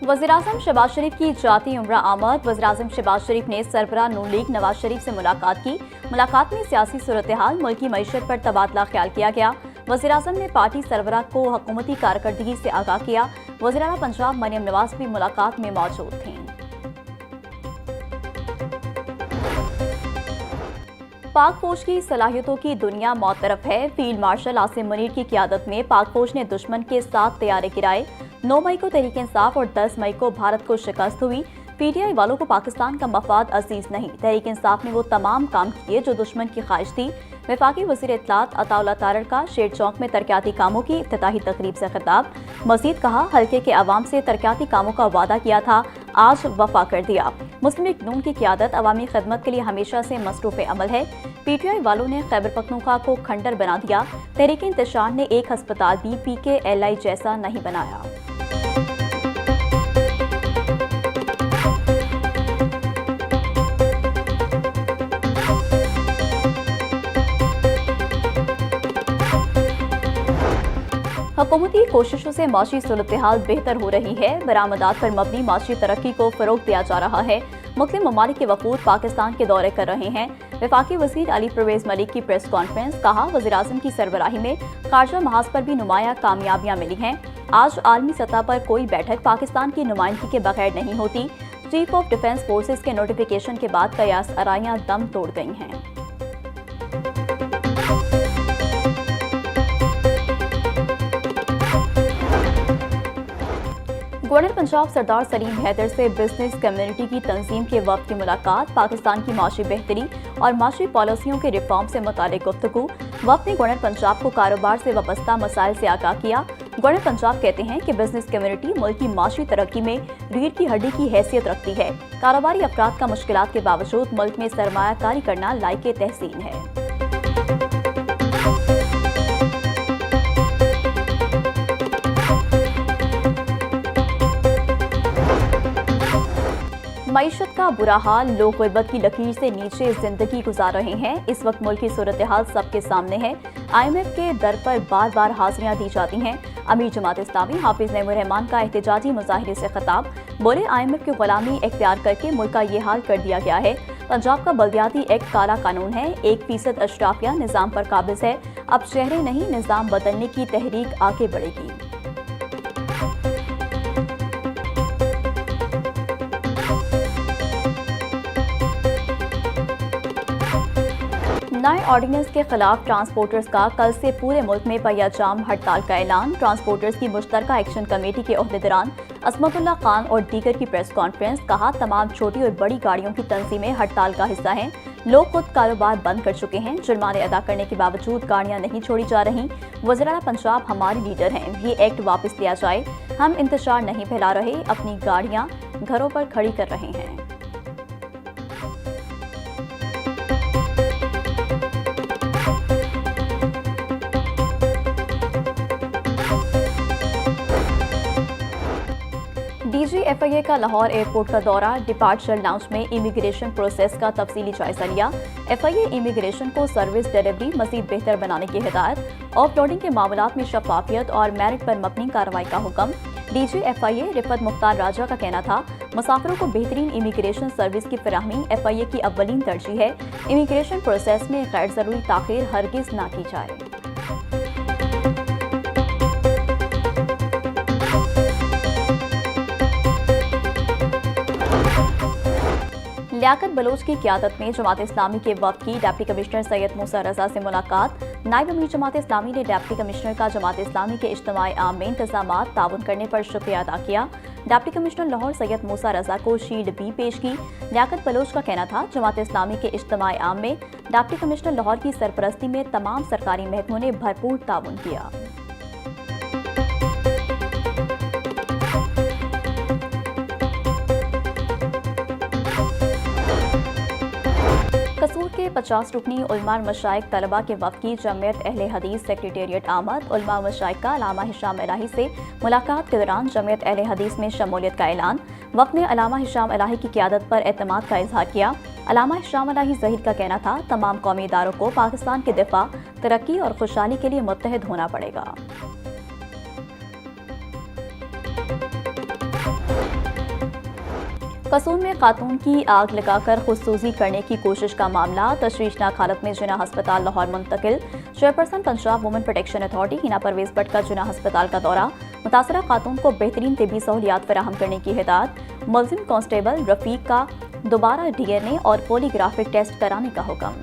वज़ीर-ए-आज़म शहबाज शरीफ की जाती उम्रा आमद। वज़ीर-ए-आज़म शहबाज शरीफ ने सरबराह नून लीग नवाज शरीफ से मुलाकात की। मुलाकात में सियासी सूरत-ए-हाल, मुल्की मईशत पर तबादला ख्याल किया गया। वज़ीर-ए-आज़म ने पार्टी सरबराह को हुकूमती कारकर्दगी से आगाह किया। वज़ीर आला पंजाब मरियम नवाज भी मुलाकात में मौजूद थीं। पाक फौज की सलाहियतों की दुनिया मौतरफ है। फील्ड मार्शल आसिम मुनीर की क़ियादत में पाक फौज ने दुश्मन के 7 तैयारे गिराए। 9 मई को तहरीक इंसाफ और 10 मई को भारत को शिकस्त हुई। PTI वालों को पाकिस्तान का मफाद अजीज नहीं। तहरीक इंसाफ ने वो तमाम काम किए जो दुश्मन की ख्वाहिश थी। वफाकी वज़ीर इत्तलात अताउल्लाह तारड़ का शेर चौक में तरक्याती कामों की इफ्तिताही तकरीब से खिताब। मजीद कहा, हल्के के अवाम से तरक्याती कामों का वादा किया था, आज वफा कर दिया। मुस्लिम लीग नून की क़ियादत अवामी खिदमत के लिए हमेशा से मसरूफ़ अमल है। PTI वालों ने खैबर पख्तूनख्वा को खंडर बना दिया। तहरीक इंतशार ने एक अस्पताल भी PKLI जैसा नहीं बनाया। हुकूमती कोशिशों से माशी सूरत-ए-हाल बेहतर हो रही है। बरामदात पर मबनी माशी तरक्की को फ़रोग़ दिया जा रहा है। मुस्लिम ममालिक के वफूद पाकिस्तान के दौरे कर रहे हैं। वफाकी वज़ीर अली परवेज़ मलिक की प्रेस कॉन्फ्रेंस। कहा, वज़ीर-ए-आज़म की सरबराही में खारजा महाज पर भी नुमाया कामयाबियाँ मिली हैं। आज आलमी सतह पर कोई बैठक पाकिस्तान की नुमाइंदगी के बगैर नहीं होती। चीफ ऑफ डिफेंस फोर्सेज के नोटिफिकेशन के बाद कयास आराइयाँ दम तोड़ गई हैं। गवर्नर पंजाब सरदार सलीम हैदर से बिजनेस कम्युनिटी की तंजीम के वक्त की मुलाकात। पाकिस्तान की माशी बेहतरी और माशी पॉलिसियों के रिफॉर्म से मुतालिक गुफ्तगू। वक्त ने गवर्नर पंजाब को कारोबार से वाबस्ता मसाइल से आगाह किया। गवर्नर पंजाब कहते हैं कि बिजनेस कम्युनिटी मुल्क की माशी तरक्की में रीढ़ की हड्डी की हैसियत रखती है। कारोबारी अफराद का मुश्किलात के बावजूद मुल्क में सरमायाकारी करना लायके तहसीन है। मईशत का बुरा हाल, लोग गुर्बत की लकीर से नीचे जिंदगी गुजार रहे हैं। इस वक्त मुल्क की सूरत-ए-हाल सबके सामने है। IMF के दर पर बार बार हाजिरियां दी जाती हैं। अमीर जमात इस्लामी हाफिज नईमुर रहमान का एहतजाजी मुजाहिरे से खिताब। बोले, IMF की गुलामी इख्तियार करके मुल्क का ये हाल कर दिया गया है। पंजाब का बल्दियाती एक्ट काला कानून है। 1% अशराफिया निज़ाम पर काबिज है। अब शहरें नहीं, निज़ाम बदलने की तहरीक आगे बढ़ेगी। नए ऑर्डिनेंस के खिलाफ ट्रांसपोर्टर्स का कल से पूरे मुल्क में पहिया जाम हड़ताल का ऐलान। ट्रांसपोर्टर्स की मुश्तरका एक्शन कमेटी के ओहदेदारान असमतुल्लाह खान और दीगर की प्रेस कॉन्फ्रेंस। कहा, तमाम छोटी और बड़ी गाड़ियों की तंजीमें हड़ताल का हिस्सा हैं। लोग खुद कारोबार बंद कर चुके हैं। जुर्माने अदा करने के बावजूद गाड़ियां नहीं छोड़ी जा रही। वज़ीर आला पंजाब हमारे लीडर हैं, ये एक्ट वापस लिया जाए। हम इंतशार नहीं फैला रहे, अपनी गाड़ियां घरों पर खड़ी कर रहे हैं। DG FIA का लाहौर एयरपोर्ट का दौरा। डिपार्चर लाउंज में इमिग्रेशन प्रोसेस का तफसीली जायजा लिया। FIA इमिग्रेशन को सर्विस डिलीवरी मजीद बेहतर बनाने की हिदायत। ऑफ लोडिंग के मामलात में शफाफियत और मेरिट पर मबनी कार्रवाई का हुक्म। DG FIA रिफत मुख्तार राजा का कहना था, मुसाफिरों को बेहतरीन इमिग्रेशन सर्विस की फराहमी FIA की अव्वलीन तरजीह है। इमिग्रेशन प्रोसेस में गैर जरूरी ताखीर हरगिज ना की जाए। लियाकत बलोच की क़ियादत में जमात इस्लामी के वफ़द की डिप्टी कमिश्नर सैयद मूसा रजा से मुलाकात। नायब अमीर जमात इस्लामी ने डिप्टी कमिश्नर का जमात इस्लामी के इज्तिमाई आम में इंतजामात ताउन करने पर शुक्रिया अदा किया। डिप्टी कमिश्नर लाहौर सैयद मूसा रजा को शील्ड भी पेश की। लियाकत बलोच का कहना था, जमात इस्लामी के इज्तिमाई आम में डिप्टी कमिश्नर लाहौर की सरपरस्ती में तमाम सरकारी महकमों ने भरपूर ताउन किया। कसूर के 50 रुकनी उलमा मशाइख तलबा के वफ़द की जमियत अहले हदीस सेक्रेटेरिएट आमद। उलमा मशाइख का अल्लामा हिशाम इलाही से मुलाकात के दौरान जमियत अहले हदीस में शमूलियत का ऐलान। वफ़द ने अल्लामा हिशाम इलाही की क़ियादत पर एतमाद का इजहार किया। अल्लामा हिशाम इलाही ज़हीर का कहना था, तमाम कौमी इदारों को पाकिस्तान के दिफा, तरक्की और खुशहाली के लिए मुत्तहिद होना पड़ेगा। कसूर में खातून की आग लगाकर खुदसूजी करने की कोशिश का मामला तशवीशनाक हालत में जिना अस्पताल लाहौर मुंतकिल। Chairperson Punjab women protection authority Hina Parvez Bhatt का जिना अस्पताल का दौरा। मुतासरा खातून को बेहतरीन तिबी सहूलियात फराहम करने की हिदायत। मुलजिम कांस्टेबल रफीक का दोबारा DNA और पॉलीग्राफिक टेस्ट कराने का हुक्म।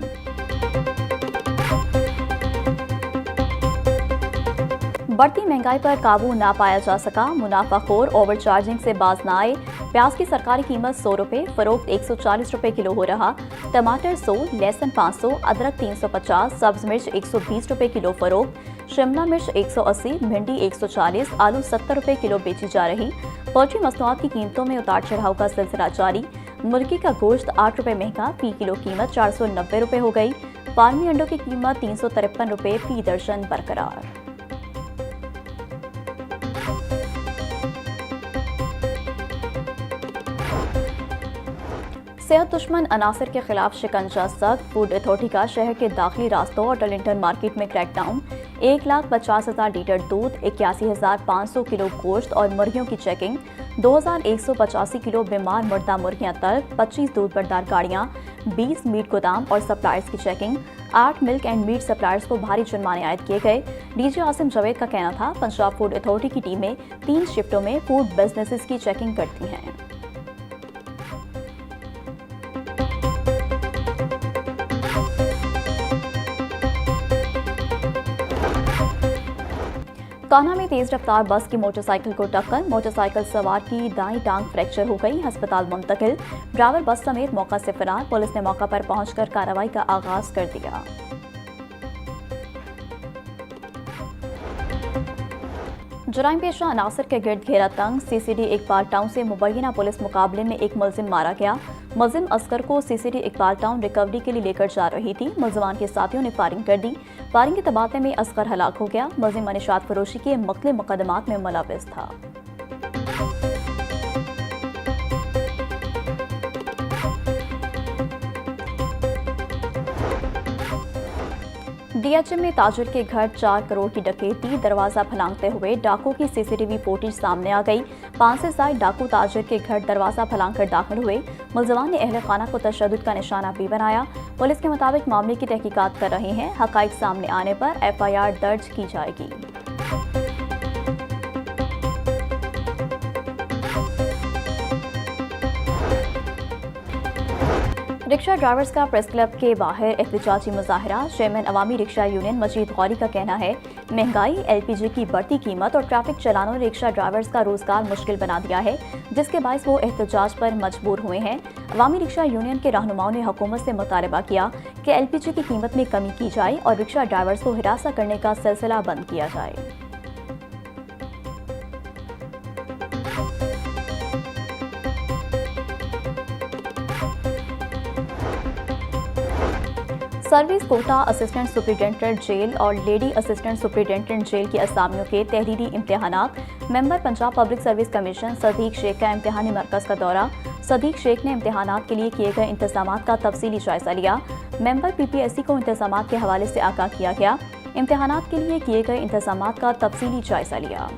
बढ़ती महंगाई पर काबू ना पाया जा सका, मुनाफाखोर ओवर चार्जिंग से बाज न आए। प्याज की सरकारी कीमत 100 रुपये, फरोख्त 140 रुपये किलो हो रहा। टमाटर 100, लहसुन 500, अदरक 350, सब्ज मिर्च 120 रुपये किलो फरोख्त। शिमला मिर्च 180, भिंडी 140, आलू 70 रुपये किलो बेची जा रही। पोल्ट्री मसनूआत की कीमतों में उतार चढ़ाव का सिलसिला जारी। मुर्गी का गोश्त 8 रुपये महंगा, फी किलो कीमत 490 रुपये हो गई। फार्मी अंडों की कीमत 353 रुपये फी दर्जन बरकरार। सेहत दुश्मन अनासर के खिलाफ शिकंजा सख्त। फूड अथॉरिटी का शहर के दाखिली रास्तों और टर्लिंगटन मार्केट में क्रैकडाउन। 1,50,000 लीटर दूध, 81,500 किलो गोश्त और मुर्गियों की चेकिंग। 2,185 किलो बीमार मुर्दा मुर्गियां तलब, 25 दूध बरदार गाड़ियां, 20 मीट गोदाम और सप्लायर्स की चेकिंग। 8 मिल्क एंड मीट सप्लायर्स को भारी जुर्माने आयद किए गए। डीजी आसिम जावेद का कहना था पंजाब फूड अथॉरिटी की टीमें 3 शिफ्टों में फूड बिजनेसेस की चेकिंग करती हैं। कान्हा में तेज रफ्तार बस की मोटरसाइकिल को टक्कर, मोटरसाइकिल सवार की दाईं टांग फ्रैक्चर हो गई, अस्पताल मुंतकिल। ड्राइवर बस समेत मौका से फरार, पुलिस ने मौका पर पहुंचकर कार्रवाई का आगाज कर दिया। जुराइम पेशा अनासर के गिर्द घेरा तंग, CCD इकबाल टाउन से मुबैना पुलिस मुकाबले में एक मुलजिम मारा गया। मुलजिम असगर को CCD इकबाल टाउन रिकवरी के लिए लेकर जा रही थी। मुलजमान के साथियों ने फायरिंग कर दी। फायरिंग के तबादले में असगर हलाक हो गया। मुलजिम निशात फरोशी के मुख्तलिफ मुकदमात में मुलव्विस था। DHM में ताजिर के घर 4 करोड़ की डकैती, दरवाजा फलांगते हुए डाकू की CCTV फुटेज सामने आ गई। 5 से ज्यादा डाकू ताजिर के घर दरवाजा फलांग कर दाखिल हुए। मुलजमान ने अहले खाना को तशद्दुद का निशाना भी बनाया। पुलिस के मुताबिक मामले की तहकीकात कर रहे हैं। हकाइक सामने आने पर FIR दर्ज की जाएगी। रिक्शा ड्राइवर्स का प्रेस क्लब के बाहर एहतजाजी मुजाहरा। चेयरमैन अवामी रिक्शा यूनियन मजीद गौरी का कहना है महंगाई, LPG की बढ़ती कीमत और ट्रैफिक चलानों ने रिक्शा ड्राइवर्स का रोजगार मुश्किल बना दिया है, जिसके बायस वो एहतजाज पर मजबूर हुए हैं। अवामी रिक्शा यूनियन के रहनुमाओं ने हुकूमत से मुतालबा किया कि LPG की कीमत में कमी की जाए और रिक्शा ड्राइवर्स को हिरासा करने का सिलसिला बंद किया जाए। Service quota assistant superintendent jail और लेडी असिस्टेंट सुपरिटेंडेंट जेल की असामियों के तहरीरी इम्तिहानात। Member Punjab public service commission Sadiq Sheikh का इम्तिहानी मरकज़ का दौरा। सदीक शेख ने इम्तिहानात के लिए किए गए इंतजामात का तफसीली जायजा लिया। मेंबर PPSC को इंतजामात के हवाले से आगाह किया गया। इम्तिहानात के लिए किए गए इंतजामात का तफसीली जायजा लिया।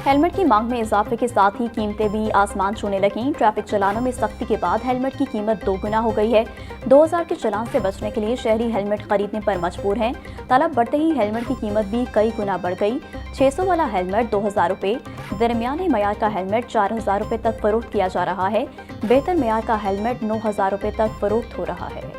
हेलमेट की मांग में इजाफे के साथ ही कीमतें भी आसमान छूने लगीं। ट्रैफिक चलानों में सख्ती के बाद हेलमेट की कीमत 2 गुना हो गई है। 2000 के चलान से बचने के लिए शहरी हेलमेट खरीदने पर मजबूर हैं। तलब बढ़ते ही हेलमेट की कीमत भी कई गुना बढ़ गई। 600 वाला हेलमेट 2000 रुपये, दरमियाने मयार का हेलमेट 4000 रुपये तक फरोख्त किया जा रहा है। बेहतर मयार का हेलमेट 9000 रुपये तक फरोख्त हो रहा है।